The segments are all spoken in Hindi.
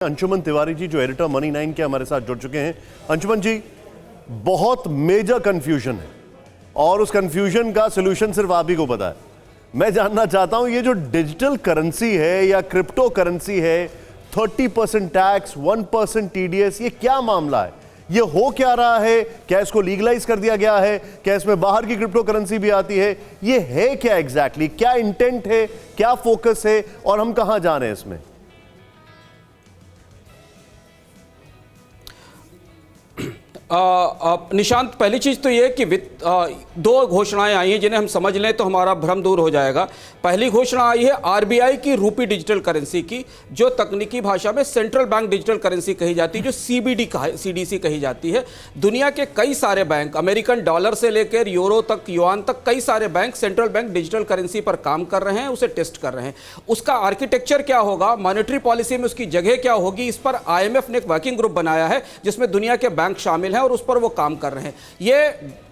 अंशुमन तिवारी जी जो एडिटर मनी 9 के हमारे साथ जुड़ चुके हैं। अंशुमन जी, बहुत मेजर कंफ्यूजन है और उस कंफ्यूजन का सलूशन सिर्फ आप ही को पता है। मैं जानना चाहता हूं ये जो डिजिटल करेंसी है या क्रिप्टो करेंसी है, 30% टैक्स, 1% टीडीएस, ये क्या मामला है? ये हो क्या रहा है? क्या इसको लीगलाइज कर दिया गया है? क्या इसमें बाहर की क्रिप्टो करेंसी भी आती है? ये है क्या एग्जैक्टली? क्या इंटेंट है, क्या फोकस है और हम कहां जा रहे हैं इसमें? निशांत, पहली चीज तो ये कि दो घोषणाएं आई हैं जिन्हें हम समझ लें तो हमारा भ्रम दूर हो जाएगा। पहली घोषणा आई है आरबीआई की रूपी डिजिटल करेंसी की, जो तकनीकी भाषा में सेंट्रल बैंक डिजिटल करेंसी कही जाती है, जो सीडीसी कही जाती है। दुनिया के कई सारे बैंक, अमेरिकन डॉलर से लेकर यूरो तक, युआन तक, कई सारे bank central bank digital currency पर काम कर रहे हैं, उसे टेस्ट कर रहे हैं। उसका आर्किटेक्चर क्या होगा, मॉनेटरी पॉलिसी में उसकी जगह क्या होगी, इस पर आईएमएफ ने एक वर्किंग ग्रुप बनाया है जिसमें दुनिया के बैंक शामिल हैं और उस पर वो काम कर रहे हैं।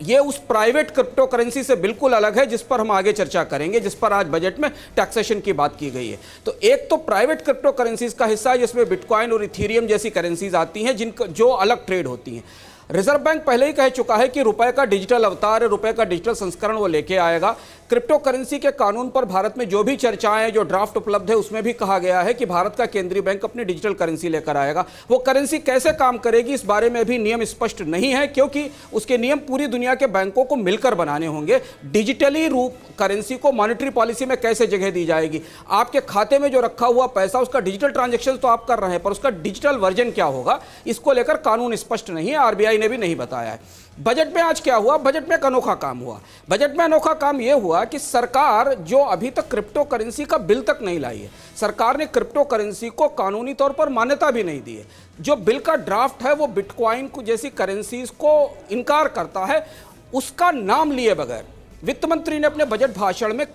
ये उस प्राइवेट क्रिप्टो करेंसी से बिल्कुल अलग है जिस पर हम आगे चर्चा करेंगे, जिस पर आज बजट में टैक्सेशन की बात की गई है। तो एक तो प्राइवेट क्रिप्टो करेंसीज का हिस्सा है जिसमें बिटकॉइन और इथेरियम जैसी करेंसीज आती हैं जो अलग ट्रेड होती हैं। रिजर्व बैंक पहले ही कह चुका है कि रुपए का डिजिटल अवतार है, रुपए का डिजिटल संस्करण वो लेके आएगा। क्रिप्टो करेंसी के कानून पर भारत में जो भी चर्चाएं, जो ड्राफ्ट उपलब्ध है, उसमें भी कहा गया है कि भारत का केंद्रीय बैंक अपनी डिजिटल करेंसी लेकर आएगा। वो करेंसी कैसे काम करेगी इस बारे में भी नियम स्पष्ट नहीं है, क्योंकि उसके नियम पूरी दुनिया के बैंकों को मिलकर बनाने होंगे। डिजिटली रूप करेंसी को मॉनेटरी पॉलिसी में कैसे जगह दी जाएगी, आपके खाते में जो रखा हुआ पैसा, उसका डिजिटल ट्रांजेक्शन तो आप कर रहे हैं, पर उसका डिजिटल वर्जन क्या होगा, इसको लेकर कानून स्पष्ट नहीं है, आरबीआई ने भी नहीं बताया है। बजट में आज क्या हुआ? बजट में एक अनोखा काम हुआ। बजट में अनोखा काम यह हुआ कि सरकार, जो अभी तक क्रिप्टो करेंसी का बिल तक नहीं लाई है, सरकार ने क्रिप्टो करेंसी को कानूनी तौर पर मान्यता भी नहीं दी है। जो बिल का ड्राफ्ट है वो बिटकॉइन को जैसी करेंसीज को इनकार करता है। उसका नाम लिए बगैर वित्त मंत्री ने अपने बजट भाषण में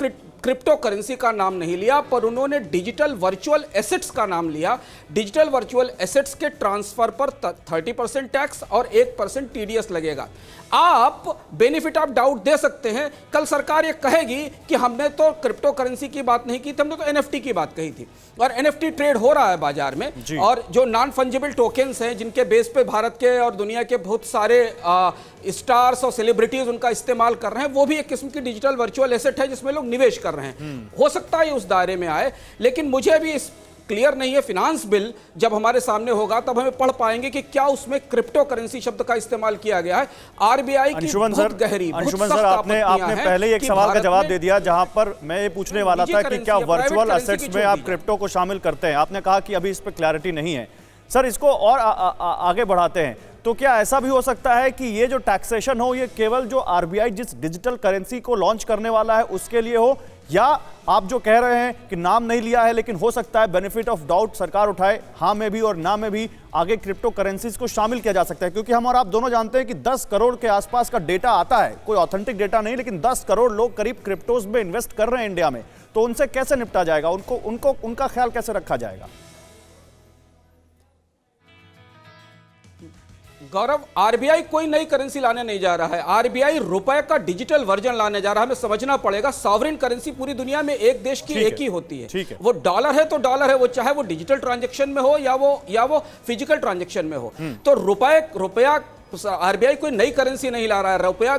क्रिप्टो करेंसी का नाम नहीं लिया, पर उन्होंने डिजिटल वर्चुअल एसेट्स का नाम लिया। डिजिटल वर्चुअल एसेट्स के ट्रांसफर पर 30% टैक्स और 1% टीडीएस लगेगा। आप बेनिफिट ऑफ डाउट दे सकते हैं, कल सरकार ये कहेगी कि हमने तो क्रिप्टो करेंसी की बात नहीं की थी, हमने तो एनएफटी की बात कही थी। और एनएफटी ट्रेड हो रहा है बाजार में, और जो नॉन फंजिबल टोकन्स हैं जिनके बेस पे भारत के और दुनिया के बहुत सारे स्टार्स और सेलिब्रिटीज उनका इस्तेमाल कर रहे हैं, वो भी एक किस्म की डिजिटल वर्चुअल एसेट है जिसमें लोग निवेश कर रहे हैं। हो सकता है ये उस दायरे में आए, लेकिन मुझे भी क्लियर नहीं है। फिनांस बिल जब हमारे सामने होगा तब हमें पढ़ पाएंगे कि क्या उसमें क्रिप्टो करेंसी शब्द का इस्तेमाल किया गया है। आरबीआई की बहुत गहरी, अंशुमन सर, आपने पहले ही एक सवाल का जवाब दे दिया, जहां पर मैं ये पूछने वाला था कि क्या वर्चुअल एसेट्स में आप क्रिप्टो को शामिल करते हैं। आपने कहा कि अभी इस पर क्लैरिटी नहीं है। सर, इसको और आगे बढ़ाते हैं, तो क्या ऐसा भी हो सकता है कि ये जो टैक्सेशन हो ये केवल जो आरबीआई जिस डिजिटल करेंसी को लॉन्च करने वाला है उसके लिए हो, या आप जो कह रहे हैं कि नाम नहीं लिया है लेकिन हो सकता है बेनिफिट ऑफ डाउट सरकार उठाए, हाँ में भी और ना में भी आगे क्रिप्टो करेंसीज को शामिल किया जा सकता है? क्योंकि हम और आप दोनों जानते हैं कि 10 करोड़ के आसपास का डेटा आता है, कोई ऑथेंटिक डेटा नहीं, लेकिन 10 करोड़ लोग करीब क्रिप्टोज में इन्वेस्ट कर रहे हैं इंडिया में। तो उनसे कैसे निपटा जाएगा? उनका ख्याल कैसे रखा जाएगा? गौरव, आरबीआई कोई नई करेंसी लाने नहीं जा रहा है। आरबीआई रुपए का डिजिटल वर्जन लाने जा रहा है। हमें समझना पड़ेगा, सॉवरेन करेंसी पूरी दुनिया में एक देश की एक ही होती है। वो डॉलर है तो डॉलर है, वो चाहे वो डिजिटल ट्रांजैक्शन में हो या वो फिजिकल ट्रांजैक्शन में हो। तो रुपया आरबीआई कोई नई करेंसी नहीं ला रहा है,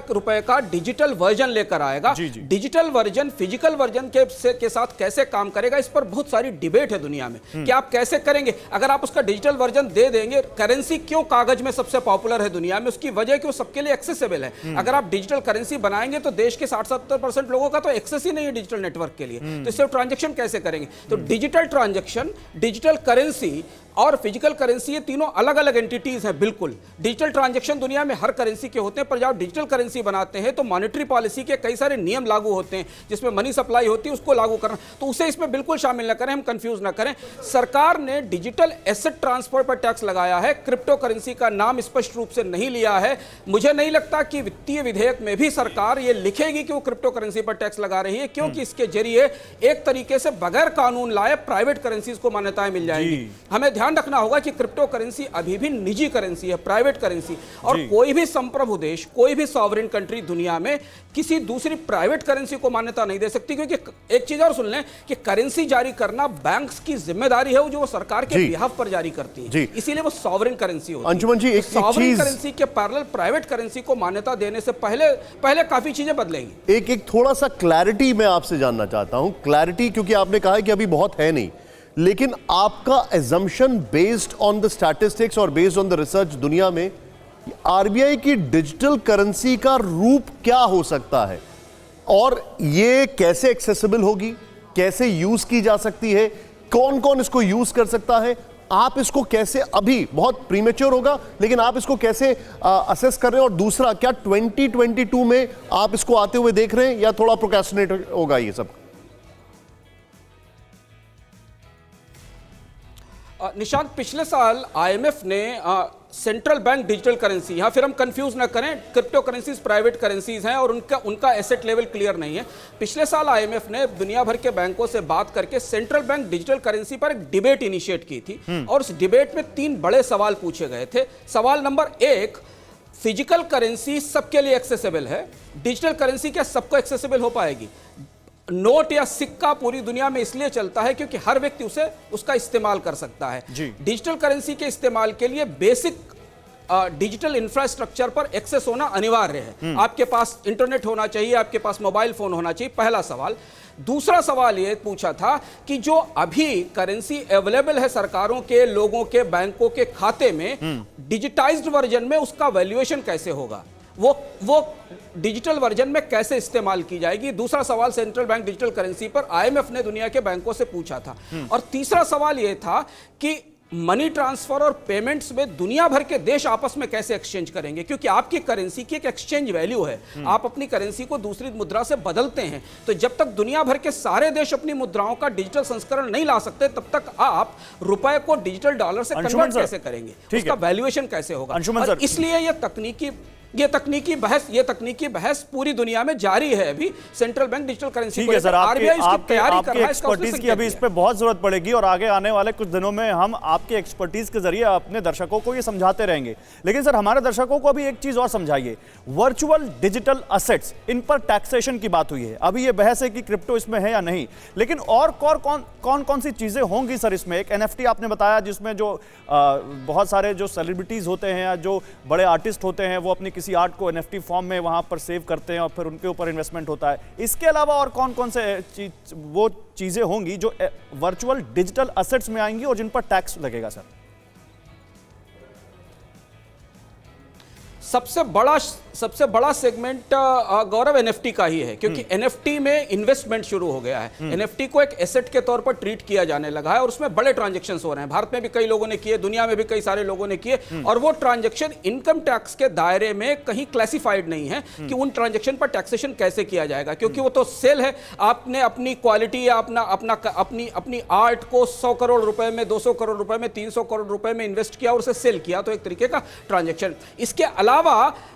रुपए का डिजिटल वर्जन लेकर आएगा। डिजिटल वर्जन फिजिकल वर्जन के साथ कैसे काम करेगा, इस पर बहुत सारी डिबेट है दुनिया में कि आप कैसे करेंगे। अगर आप उसका डिजिटल वर्जन दे देंगे, करेंसी क्यों कागज में सबसे पॉपुलर है दुनिया में, उसकी वजह कि वो सबके लिए एक्सेसिबल है। अगर आप डिजिटल करेंसी बनाएंगे तो देश के 60-70% लोगों का तो एक्सेस ही नहीं है डिजिटल नेटवर्क के लिए, तो इससे ट्रांजेक्शन कैसे करेंगे? तो डिजिटल ट्रांजेक्शन, डिजिटल करेंसी और फिजिकल करेंसी, ये तीनों अलग अलग एंटिटीज हैं। बिल्कुल डिजिटल ट्रांजैक्शन दुनिया में हर करेंसी के होते हैं, पर जब आप डिजिटल करेंसी बनाते हैं तो मॉनेटरी पॉलिसी के कई सारे नियम लागू होते हैं, जिसमें मनी सप्लाई होती है, उसको लागू करना, तो उसे इसमें बिल्कुल शामिल न करें, हम कंफ्यूज ना करें। सरकार ने डिजिटल एसेट ट्रांसफर पर टैक्स लगाया है, क्रिप्टो करेंसी का नाम स्पष्ट रूप से नहीं लिया है। मुझे नहीं लगता कि वित्तीय विधेयक में भी सरकार ये लिखेगी कि वो क्रिप्टो करेंसी पर टैक्स लगा रही है, क्योंकि इसके जरिए एक तरीके से बगैर कानून लाए प्राइवेट करेंसीज को मान्यताएं मिल जाएंगी। हमें ध्यान रखना होगा कि क्रिप्टो करेंसी अभी भी निजी करेंसी है, प्राइवेट करेंसी, और कोई भी संप्रभु देश, कोई भी सॉवरेन कंट्री दुनिया में किसी दूसरी प्राइवेट करेंसी को मान्यता नहीं दे सकती। क्योंकि एक चीज और सुन लें कि करेंसी जारी करना बैंक्स की जिम्मेदारी है, जो वो सरकार के बिहाफ पर जारी करती है, इसीलिए वो सॉवरेन करेंसी होती है। अंजुमन जी, एक सॉवरेन करेंसी के पैरेलल प्राइवेट करेंसी को मान्यता देने से पहले काफी चीजें बदलेंगी। एक थोड़ा सा क्लैरिटी मैं आपसे जानना चाहता हूं, क्लैरिटी, क्योंकि आपने कहा है कि अभी बहुत है नहीं, लेकिन आपका assumption based on the statistics और बेस्ड ऑन द रिसर्च दुनिया में आरबीआई की डिजिटल करेंसी का रूप क्या हो सकता है, और ये कैसे एक्सेसिबल होगी, कैसे यूज की जा सकती है, कौन कौन इसको यूज कर सकता है, आप इसको कैसे, अभी बहुत प्रीमेच्योर होगा, लेकिन आप इसको कैसे असेस कर रहे हैं, और दूसरा, क्या 2022 में आप इसको आते हुए देख रहे हैं या थोड़ा प्रोक्रेस्टिनेट होगा ये सब? निशांत, पिछले साल आईएमएफ ने सेंट्रल बैंक डिजिटल करेंसी, यहां फिर हम कंफ्यूज ना करें, क्रिप्टो करेंसीज प्राइवेट करेंसीज हैं और उनका एसेट लेवल क्लियर नहीं है। पिछले साल आईएमएफ ने दुनिया भर के बैंकों से बात करके सेंट्रल बैंक डिजिटल करेंसी पर एक डिबेट इनिशिएट की थी, और उस डिबेट में 3 बड़े सवाल पूछे गए थे। सवाल नंबर 1, फिजिकल करेंसी सबके लिए एक्सेसिबल है, डिजिटल करेंसी क्या सबको एक्सेसिबल हो पाएगी? नोट या सिक्का पूरी दुनिया में इसलिए चलता है क्योंकि हर व्यक्ति उसका इस्तेमाल कर सकता है। डिजिटल करेंसी के इस्तेमाल के लिए बेसिक डिजिटल इंफ्रास्ट्रक्चर पर एक्सेस होना अनिवार्य है। आपके पास इंटरनेट होना चाहिए, आपके पास मोबाइल फोन होना चाहिए, पहला सवाल। दूसरा सवाल यह पूछा था कि जो अभी करेंसी अवेलेबल है सरकारों के, लोगों के, बैंकों के खाते में, डिजिटाइज्ड वर्जन में उसका वैल्यूएशन कैसे होगा, वो डिजिटल वर्जन में कैसे इस्तेमाल की जाएगी। दूसरा सवाल सेंट्रल बैंक डिजिटल करेंसी पर आईएमएफ ने दुनिया के बैंकों से पूछा था। और तीसरा सवाल यह था कि मनी ट्रांसफर और पेमेंट्स में दुनिया भर के देश आपस में कैसे एक्सचेंज करेंगे, क्योंकि आपकी करेंसी की एक एक्सचेंज वैल्यू है, आप अपनी करेंसी को दूसरी मुद्रा से बदलते हैं। तो जब तक दुनिया भर के सारे देश अपनी मुद्राओं का डिजिटल संस्करण नहीं ला सकते, तब तक आप रुपए को डिजिटल डॉलर से कन्वर्ट कैसे करेंगे, उसका वैल्यूएशन कैसे होगा। और इसलिए ये तकनीकी बहस पूरी दुनिया में जारी है। अभी सेंट्रल बैंक डिजिटल करेंसी को आरबीआई इसकी तैयारी कर रहा है, एक्सपर्टीज की अभी इस पे बहुत जरूरत पड़ेगी, और आगे आने वाले कुछ दिनों में हम आपके एक्सपर्टीज के जरिए अपने दर्शकों को ये समझाते रहेंगे। लेकिन सर, हमारे दर्शकों को अभी एक चीज और समझाइए, वर्चुअल डिजिटल असेट्स, इन पर टैक्सेशन की बात हुई है, अभी ये बहस है कि क्रिप्टो इसमें है या नहीं, लेकिन और कौन सी चीजें होंगी सर इसमें? एक एनएफटी आपने बताया, जिसमें जो बहुत सारे जो सेलिब्रिटीज होते हैं या जो बड़े आर्टिस्ट होते हैं, वो अपनी किसी आर्ट को एनएफटी फॉर्म में वहां पर सेव करते हैं और फिर उनके ऊपर इन्वेस्टमेंट होता है। इसके अलावा और कौन से वो चीजें होंगी जो वर्चुअल डिजिटल असेट्स में आएंगी और जिन पर टैक्स लगेगा सर? सबसे बड़ा सेगमेंट गौरव एनएफटी का ही है, क्योंकि एनएफटी में इन्वेस्टमेंट शुरू हो गया है। एनएफटी को एक एसेट के तौर पर ट्रीट किया जाने लगा है, और उसमें बड़े ट्रांजैक्शंस हो रहे हैं। भारत में भी कई लोगों ने किए, दुनिया में भी कई सारे लोगों ने किए, और वो ट्रांजैक्शन इनकम टैक्स के दायरे में कहीं क्लासिफाइड नहीं है कि उन ट्रांजैक्शन पर टैक्सेशन कैसे किया जाएगा, क्योंकि वो तो सेल है। आपने अपनी क्वालिटी या अपनी आर्ट को 100 करोड़ रुपए में, 200 करोड़ रुपए में, 300 करोड़ रुपए में इन्वेस्ट किया और उसे सेल किया, तो एक तरीके का ट्रांजैक्शन। इसके अलावा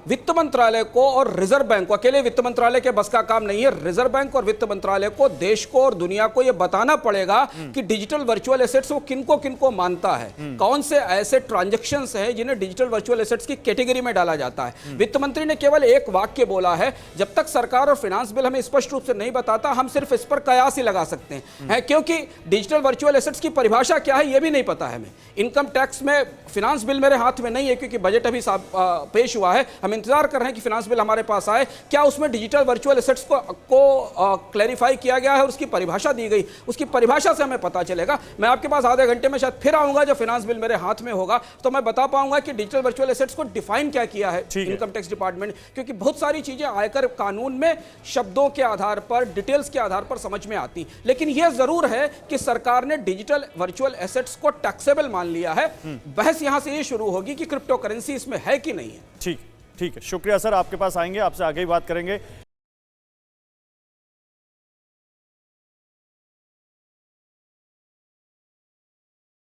वित्त मंत्रालय को और रिजर्व बैंक को, अकेले वित्त मंत्रालय के बस का काम नहीं है, रिजर्व बैंक और वित्त मंत्रालय को देश को और दुनिया को यह बताना पड़ेगा कि डिजिटल वर्चुअल एसेट्स वो किनको मानता है, कौन से ऐसे ट्रांजैक्शंस हैं जिन्हें डिजिटल वर्चुअल एसेट्स की कैटेगरी में डाला जाता है। वित्त मंत्री ने केवल एक वाक्य बोला है, जब तक सरकार और फाइनेंस बिल हमें स्पष्ट रूप से नहीं बताता, हम सिर्फ इस पर कयास ही लगा सकते हैं, क्योंकि डिजिटल वर्चुअल एसेट्स की परिभाषा क्या है यह भी नहीं पता है हमें। इनकम टैक्स में फाइनेंस बिल मेरे हाथ में नहीं है, क्योंकि बजट अभी पेश हुआ है, हम इंतजार कर रहे हैं कि फाइनेंस बिल हमारे पास आए। क्या उसमें डिजिटल वर्चुअल एसेट्स को क्लैरिफाई किया गया है और उसकी परिभाषा दी गई? उसकी परिभाषा से हमें पता चलेगा। मैं आपके पास आधे घंटे में शायद फिर आऊंगा, जब फाइनेंस बिल मेरे हाथ में होगा, तो मैं बता पाऊंगा कि डिजिटल वर्चुअल एसेट्स को डिफाइन क्या किया है इनकम टैक्स डिपार्टमेंट, क्योंकि बहुत सारी चीजें आयकर कानून में शब्दों के आधार पर, डिटेल्स के आधार पर समझ में आती। लेकिन यह जरूर है कि सरकार ने डिजिटल वर्चुअल एसेट्स को टैक्सेबल मान लिया है। बहस यहां से ये शुरू होगी कि क्रिप्टो करेंसी इसमें है कि नहीं है। ठीक है, शुक्रिया सर, आपके पास आएंगे, आपसे आगे ही बात करेंगे।